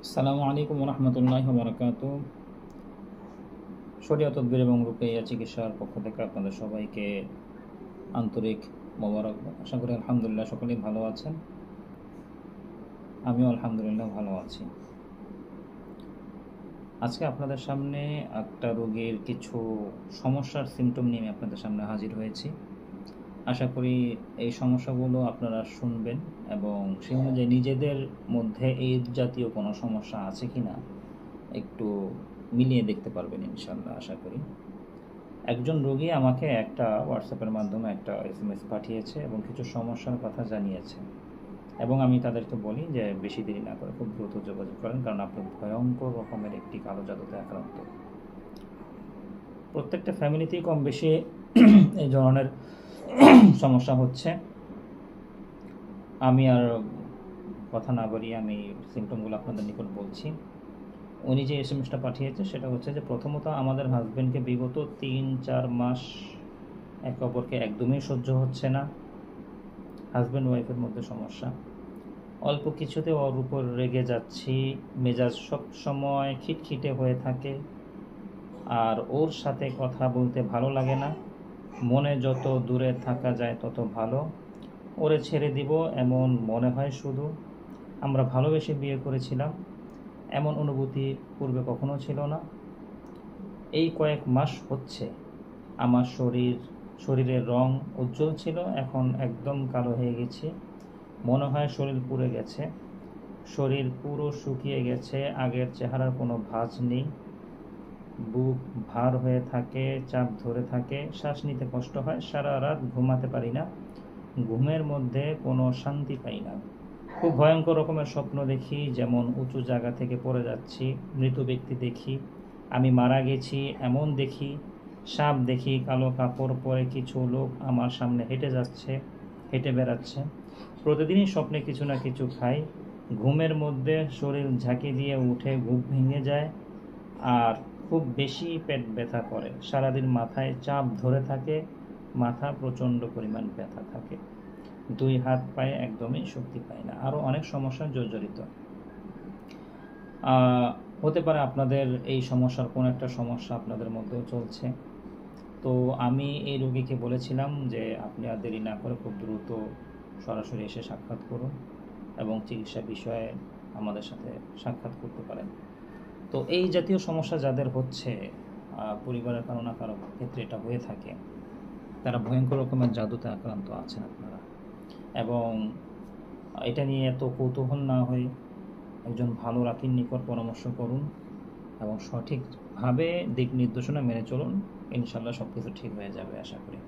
আসসালামু আলাইকুম রহমতুল্লাহ বরকাত। শরিয়া তদবির এবং রুকাইয়া চিকিৎসার পক্ষ থেকে আপনাদের সবাইকে আন্তরিক মোবারক। আশা করি আলহামদুলিল্লাহ সকলেই ভালো আছেন। আমিও আলহামদুলিল্লাহ ভালো আছি। আজকে আপনাদের সামনে একটা রোগীর কিছু সমস্যার সিমটম নিয়ে আমি আপনাদের সামনে হাজির হয়েছি। আশা করি এই সমস্যাগুলো আপনারা শুনবেন এবং সেই অনুযায়ী নিজেদের মধ্যে এই জাতীয় কোনো সমস্যা আছে কি না একটু মিলিয়ে দেখতে পারবেন ইনশাল্লাহ আশা করি। একজন রোগী আমাকে একটা হোয়াটসঅ্যাপের মাধ্যমে একটা SMS পাঠিয়েছে এবং কিছু সমস্যার কথা জানিয়েছে, এবং আমি তাদেরকে বলি যে বেশি দেরি না করে খুব দ্রুত যোগাযোগ করেন, কারণ আপনি ভয়ঙ্কর রকমের একটি কালো জাদুতে আক্রান্ত। প্রত্যেকটা ফ্যামিলিতেই কম বেশি এই ধরনের সমস্যা হচ্ছে। আমি আর কথা না বাড়িয়ে আমি সিমটমগুলো আপনাদের নিকট বলছি। উনি যে SMS টা পাঠিয়েছে সেটা হচ্ছে যে, প্রথমত আমাদের হাজব্যান্ডকে বিগত 3-4 মাস একে অপরকে একদমই সহ্য হচ্ছে না। হাজব্যান্ড ওয়াইফের মধ্যে সমস্যা। অল্প কিছুতে ওর উপর রেগে যাচ্ছি, মেজাজ সব সময় খিটখিটে হয়ে থাকে, আর ওর সাথে কথা বলতে ভালো লাগে না। মনে যত দূরে থাকা যায় তত ভালো। ওরে ছেড়ে দিব এমন মনে হয় শুধু। আমরা ভালোবেসে বিয়ে করেছিলাম, এমন অনুভূতি পূর্বে কখনো ছিল না। এই কয়েক মাস হচ্ছে আমার শরীরের রং উজ্জ্বল ছিল, এখন একদম কালো হয়ে গেছে। মনে হয় শরীর পুড়ে গেছে, শরীর পুরো শুকিয়ে গেছে, আগের চেহারার কোনো ভাঁজ নেই। বুক ভার হয়ে থাকে, চাপ ধরে থাকে, শ্বাস নিতে কষ্ট হয়, সারা রাত ঘুমাতে পারি না, ঘুমের মধ্যে কোনো শান্তি পাই না। খুব ভয়ঙ্কর রকমের স্বপ্ন দেখি, যেমন উঁচু জায়গা থেকে পড়ে যাচ্ছি, মৃত ব্যক্তি দেখি, আমি মারা গেছি এমন দেখি, সাপ দেখি, কালো কাপড় পরে কিছু লোক আমার সামনে হেঁটে বেড়াচ্ছে। প্রতিদিনই স্বপ্নে কিছু না কিছু খাই, ঘুমের মধ্যে শরীর ঝাঁকি দিয়ে উঠে ঘুম ভেঙে যায়, আর খুব বেশি পেট ব্যথা করে। সারাদিন মাথায় চাপ ধরে থাকে, মাথা প্রচণ্ড পরিমাণ ব্যথা থাকে, দুই হাত পায়ে একদমই শক্তি পায় না। আরও অনেক সমস্যা জর্জরিত। হতে পারে আপনাদের এই সমস্যার কোনো একটা সমস্যা আপনাদের মধ্যেও চলছে। তো আমি এই রোগীকে বলেছিলাম যে আপনি আর দেরি না করে খুব দ্রুত সরাসরি এসে সাক্ষাৎ করুন এবং চিকিৎসা বিষয়ে আমাদের সাথে সাক্ষাৎ করতে পারেন। তো এই জাতীয় সমস্যা যাদের হচ্ছে, পরিবারের কারো না কারো ক্ষেত্রে এটা হয়ে থাকে, তারা ভয়ঙ্কর রকমের জাদুতে আক্রান্ত আছেন আপনারা। এবং এটা নিয়ে এত কৌতূহল না হয়ে একজন ভালো রাকির নিকট পরামর্শ করুন এবং সঠিকভাবে দিক নির্দেশনা মেনে চলুন। ইনশাল্লাহ সব কিছু ঠিক হয়ে যাবে আশা করি।